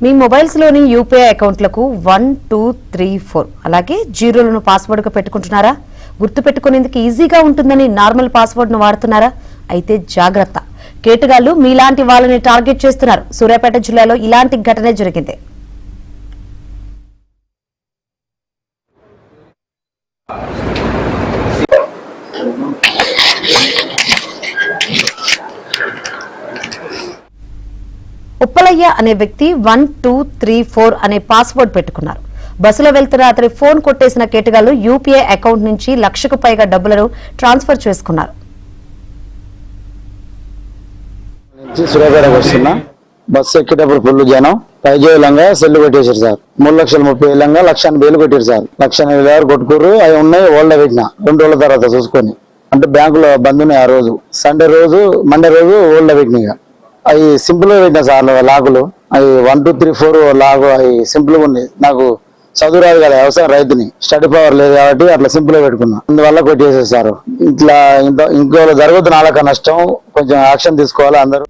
మీ మొబైల్స్లోని UPI అకౌంట్లకు 1 2 3 4 అలాగే జీరోలను పాస్వర్డ్గా పెట్టుకుంటున్నారా? గుర్తుపెట్టుకునేందుకు ఈజీగా ఉంటుందని నార్మల్ పాస్వర్డ్ను వాడుతున్నారా? అయితే జాగ్రత్త, కేటుగాళ్లు మీలాంటి వాళ్ళని టార్గెట్ చేస్తున్నారు. సూర్యాపేట జిల్లాలో ఇలాంటి ఘటనే జరిగింది. ఉప్పలయ్య అనే వ్యక్తి 1 2 3 4 అనే పాస్వర్డ్ పెట్టుకున్నారు. బస్సులో వెళ్తున్న అతని ఫోన్ కొట్టేసిన కేటుగాళ్లు యూపీఐ అకౌంట్ నుంచి లక్షకు పైగా డబ్బులను ట్రాన్స్ఫర్ చేసుకున్నారు. సూర్యాపేటకు వస్తున్నా, బస్సు ఎక్కేటప్పుడు ఫుల్ జనం, 5 వేలంగా సెల్లు కొట్టేశారు సార్. 3,30,000 1,80,000 కొట్టారు సార్. 1,80,000 కొట్టుకురు. అవి ఉన్నాయి ఓల్డ్ పెట్టిన 2 రోజుల తర్వాత చూసుకొని, అంటే బ్యాంకులో బంద్ ఉన్నాయి. ఆ రోజు సండే రోజు, మండే రోజు ఓల్డ్ పెట్టిన. అవి సింపుల్ గా పెట్టినా సార్ లాకులు. అవి 1 2 3 4 లాగు అవి సింపుల్ గా ఉన్నాయి. నాకు చదువు రాదు కదా, వ్యవసాయం రైతుని, స్టడీ పవర్ లేదు కాబట్టి అట్లా సింపుల్ గా పెట్టుకున్నా. అందువల్ల కొట్టేసేసారు. ఇంట్లో ఇంకో జరుగుతున్న వాళ్ళకి నష్టం, కొంచెం యాక్షన్ తీసుకోవాలి అందరూ.